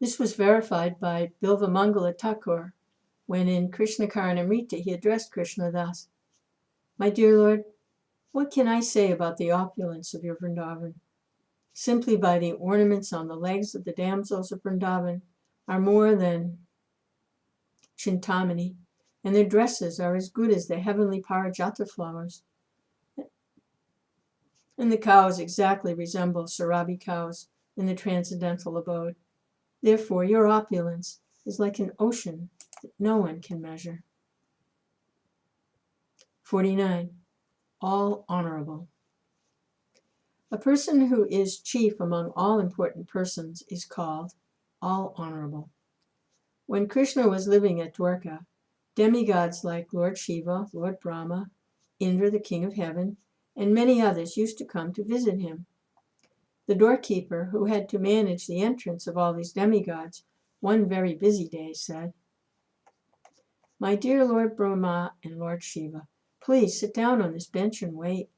This was verified by Bilvamangala Thakur when in Krishna Karanamrita he addressed Krishna thus: "My dear Lord, what can I say about the opulence of your Vrindavan? Simply by the ornaments on the legs of the damsels of Vrindavan are more than Chintamani, and their dresses are as good as the heavenly Parijata flowers. And the cows exactly resemble Sarabi cows in the transcendental abode. Therefore, your opulence is like an ocean that no one can measure." 49. All honorable. A person who is chief among all important persons is called all honorable. When Krishna was living at Dwarka, demigods like Lord Shiva, Lord Brahma, Indra, the king of heaven, and many others used to come to visit him. The doorkeeper, who had to manage the entrance of all these demigods, one very busy day said, "My dear Lord Brahma and Lord Shiva, please sit down on this bench and wait.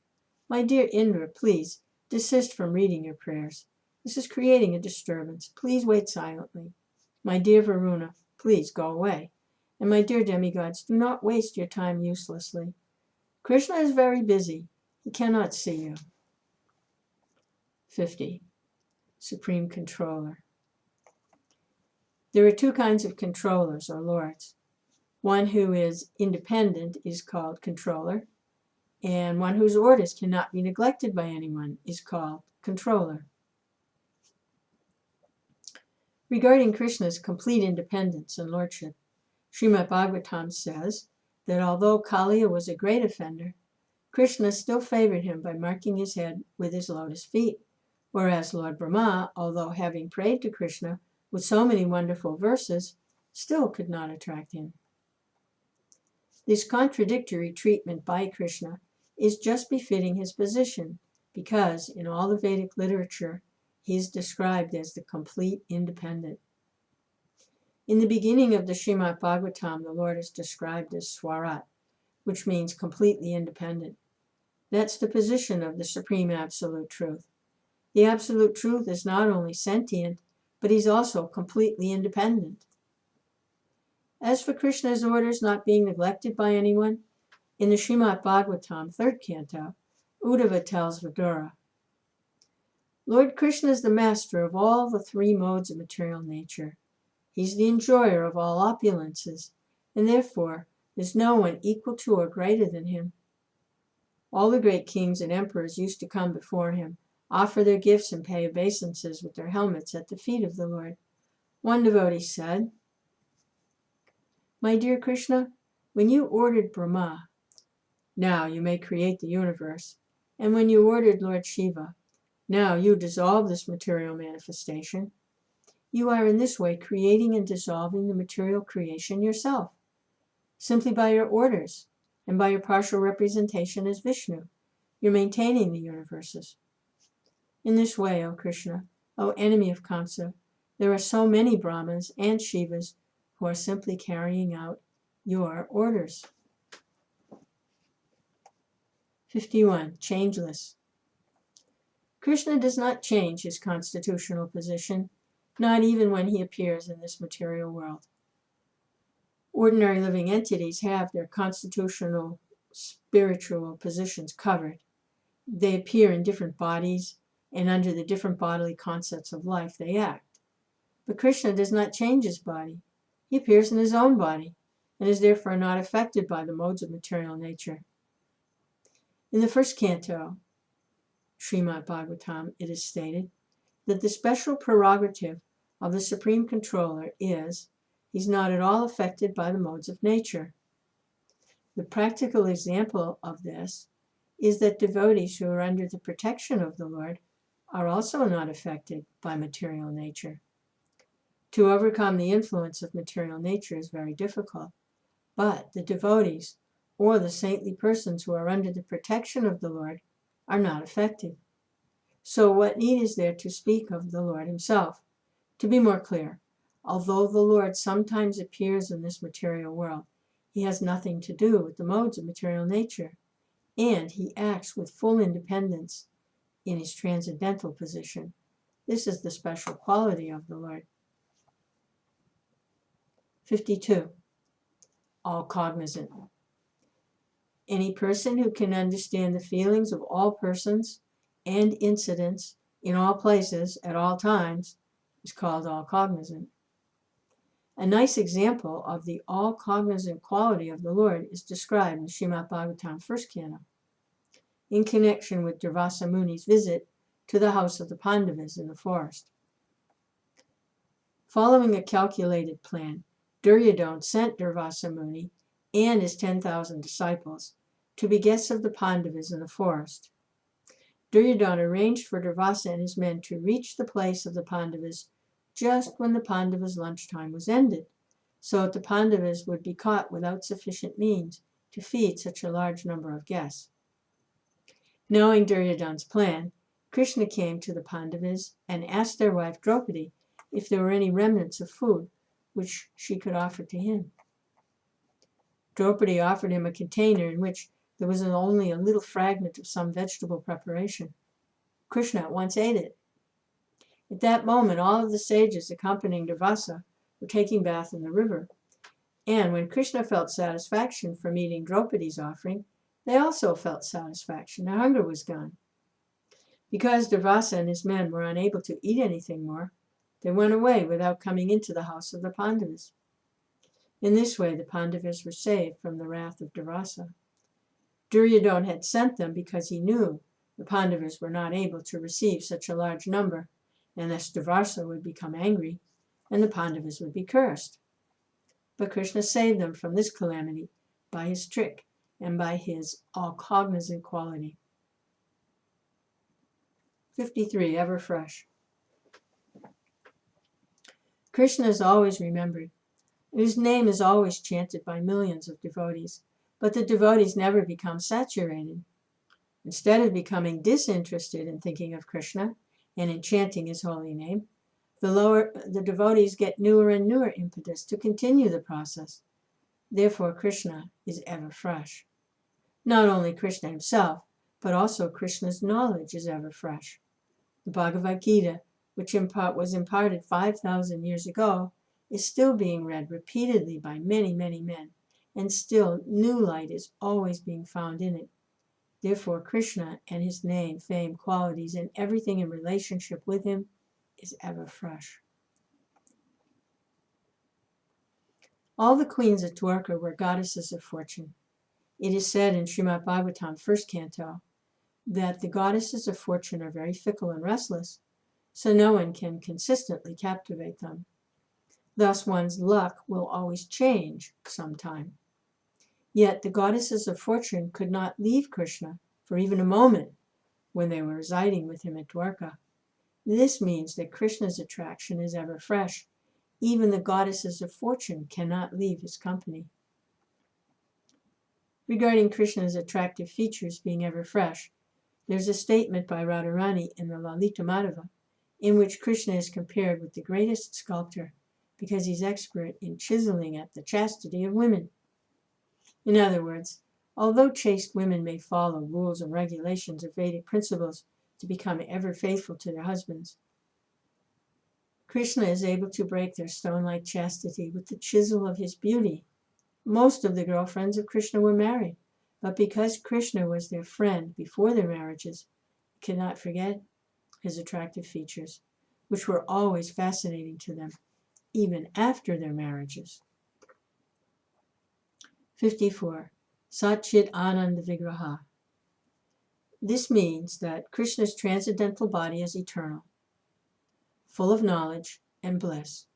My dear Indra, please desist from reading your prayers. This is creating a disturbance. Please wait silently. My dear Varuna, please go away. And my dear demigods, do not waste your time uselessly. Krishna is very busy. He cannot see you." 50. Supreme Controller. There are two kinds of controllers or lords. One who is independent is called controller, and one whose orders cannot be neglected by anyone is called controller. Regarding Krishna's complete independence and lordship, Srimad Bhagavatam says that although Kaliya was a great offender, Krishna still favored him by marking his head with his lotus feet, whereas Lord Brahma, although having prayed to Krishna with so many wonderful verses, still could not attract him. This contradictory treatment by Krishna is just befitting his position, because in all the Vedic literature, he is described as the complete independent. In the beginning of the Srimad Bhagavatam, the Lord is described as Swarat, which means completely independent. That's the position of the Supreme Absolute Truth. The Absolute Truth is not only sentient, but he's also completely independent. As for Krishna's orders not being neglected by anyone, in the Srimad Bhagavatam, 3rd canto, Uddhava tells Vidura, "Lord Krishna is the master of all the three modes of material nature. He's the enjoyer of all opulences, and therefore there's no one equal to or greater than him. All the great kings and emperors used to come before him, offer their gifts and pay obeisances with their helmets at the feet of the Lord. One devotee said, 'My dear Krishna, when you ordered Brahma, now you may create the universe, and when you ordered Lord Shiva, now you dissolve this material manifestation, you are in this way creating and dissolving the material creation yourself, simply by your orders and by your partial representation as Vishnu. You're maintaining the universes. In this way, O Krishna, O enemy of Kamsa, there are so many Brahmas and Shivas who are simply carrying out your orders.' 51. Changeless. Krishna does not change his constitutional position, not even when he appears in this material world. Ordinary living entities have their constitutional spiritual positions covered. They appear in different bodies, and under the different bodily concepts of life they act. But Krishna does not change his body. He appears in his own body, and is therefore not affected by the modes of material nature. In the 1st canto, Srimad Bhagavatam, it is stated that the special prerogative of the Supreme Controller is, he's not at all affected by the modes of nature. The practical example of this is that devotees who are under the protection of the Lord are also not affected by material nature. To overcome the influence of material nature is very difficult, but the devotees or the saintly persons who are under the protection of the Lord are not affected. So what need is there to speak of the Lord himself? To be more clear, although the Lord sometimes appears in this material world, he has nothing to do with the modes of material nature, and he acts with full independence in his transcendental position. This is the special quality of the Lord. 52. All cognizant. Any person who can understand the feelings of all persons and incidents in all places at all times is called all cognizant. A nice example of the all cognizant quality of the Lord is described in Srimad Bhagavatam, first canto, in connection with Durvasa Muni's visit to the house of the Pandavas in the forest. Following a calculated plan, Duryodhana sent Durvasa Muni and his 10,000 disciples to be guests of the Pandavas in the forest. Duryodhana arranged for Durvasa and his men to reach the place of the Pandavas just when the Pandavas' lunchtime was ended, so that the Pandavas would be caught without sufficient means to feed such a large number of guests. Knowing Duryodhana's plan, Krsna came to the Pandavas and asked their wife Draupadi if there were any remnants of food which she could offer to him. Draupadi offered him a container in which there was only a little fragment of some vegetable preparation. Krsna at once ate it. At that moment, all of the sages accompanying Durvasa were taking bath in the river, and when Krsna felt satisfaction from eating Draupadi's offering, they also felt satisfaction. Their hunger was gone. Because Durvasa and his men were unable to eat anything more, they went away without coming into the house of the Pandavas. In this way, the Pandavas were saved from the wrath of Durvasa. Duryodhana had sent them because he knew the Pandavas were not able to receive such a large number, and thus Durvasa would become angry, and the Pandavas would be cursed. But Krsna saved them from this calamity by his trick and by his all-cognizant quality. 53. Ever fresh. Krsna is always remembered. His name is always chanted by millions of devotees, but the devotees never become saturated. Instead of becoming disinterested in thinking of Krsna and in chanting his holy name, the devotees get newer and newer impetus to continue the process. Therefore, Krsna is ever fresh. Not only Krsna himself, but also Krishna's knowledge is ever fresh. The Bhagavad Gita, which was imparted 5,000 years ago, is still being read repeatedly by many, many men, and still new light is always being found in it. Therefore, Krsna and his name, fame, qualities, and everything in relationship with him is ever fresh. All the queens at Dwarka were goddesses of fortune. It is said in Srimad Bhagavatam, first canto, that the goddesses of fortune are very fickle and restless, so no one can consistently captivate them. Thus, one's luck will always change sometime. Yet the goddesses of fortune could not leave Krsna for even a moment when they were residing with him at Dwarka. This means that Krishna's attraction is ever fresh. Even the goddesses of fortune cannot leave his company. Regarding Krishna's attractive features being ever fresh, there's a statement by Radharani in the Lalita Madhava in which Krishna is compared with the greatest sculptor because he's expert in chiseling at the chastity of women. In other words, although chaste women may follow rules and regulations of Vedic principles to become ever faithful to their husbands, Krishna is able to break their stone-like chastity with the chisel of his beauty. Most of the girlfriends of Krishna were married, but because Krishna was their friend before their marriages, they could not forget his attractive features, which were always fascinating to them, even after their marriages. 54. Satchit Ananda Vigraha. This means that Krishna's transcendental body is eternal, full of knowledge and bliss.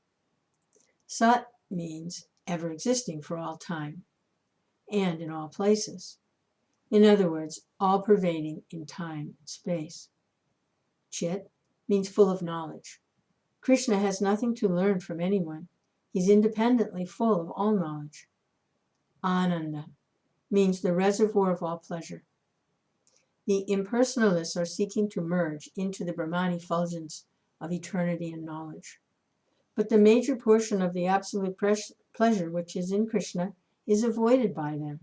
Sat means ever existing for all time and in all places. In other words, all pervading in time and space. Chit means full of knowledge. Krishna has nothing to learn from anyone. He's independently full of all knowledge. Ananda means the reservoir of all pleasure. The impersonalists are seeking to merge into the Brahman effulgence of eternity and knowledge. But the major portion of the absolute pleasure which is in Krishna is avoided by them.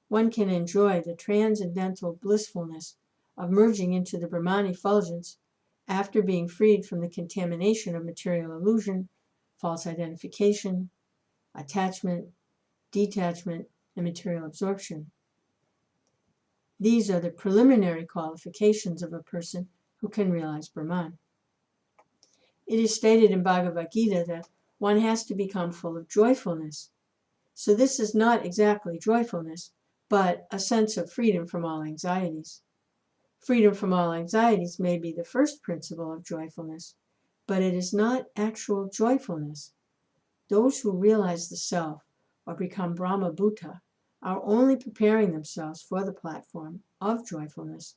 One can enjoy the transcendental blissfulness of merging into the Brahman effulgence after being freed from the contamination of material illusion, false identification, attachment, detachment, and material absorption. These are the preliminary qualifications of a person who can realize Brahman. It is stated in Bhagavad Gita that one has to become full of joyfulness. So this is not exactly joyfulness, but a sense of freedom from all anxieties. Freedom from all anxieties may be the first principle of joyfulness, but it is not actual joyfulness. Those who realize the self or become Brahma Bhuta are only preparing themselves for the platform of joyfulness.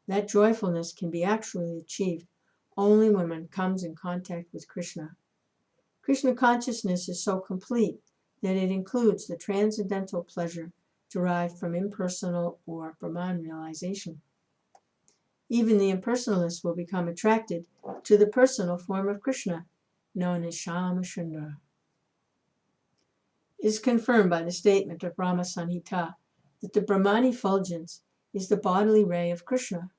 That joyfulness can be actually achieved only when one comes in contact with Krishna. Krishna consciousness is so complete that it includes the transcendental pleasure derived from impersonal or Brahman realization. Even the impersonalists will become attracted to the personal form of Krishna, known as Shama Sundara. It is confirmed by the statement of Brahma Samhita that the Brahman effulgence is the bodily ray of Krishna.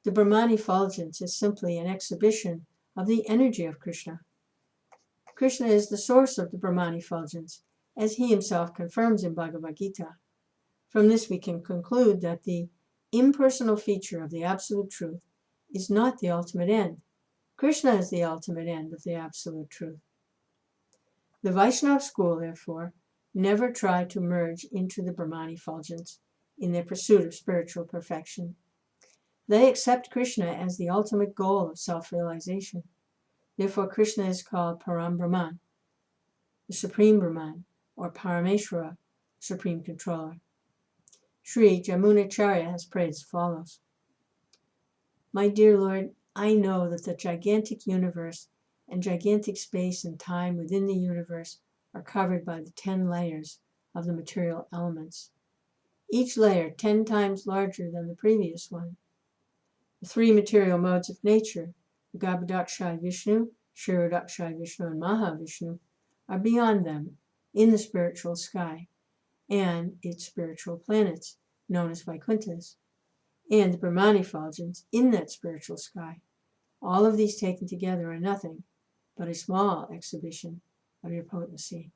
The Brahman effulgence is simply an exhibition of the energy of Krishna. Krishna is the source of the Brahman effulgence, as he himself confirms in Bhagavad Gita. From this we can conclude that the impersonal feature of the Absolute Truth is not the ultimate end. Krishna is the ultimate end of the Absolute Truth. The Vaishnava school, therefore, never try to merge into the Brahman effulgence in their pursuit of spiritual perfection. They accept Krishna as the ultimate goal of self-realization. Therefore, Krishna is called Param Brahman, the Supreme Brahman, or Parameshwara, Supreme Controller. Sri Jamunacharya has prayed as follows. My dear Lord, I know that the gigantic universe and gigantic space and time within the universe are covered by the 10 layers of the material elements, each layer 10 times larger than the previous one. The 3 material modes of nature, the Garbhodakshay Vishnu, Kshirodakshay Vishnu, and Mahavishnu, are beyond them in the spiritual sky and its spiritual planets, known as Vaikunthas, and the Brahman effulgence in that spiritual sky. All of these taken together are nothing but a small exhibition of your potency.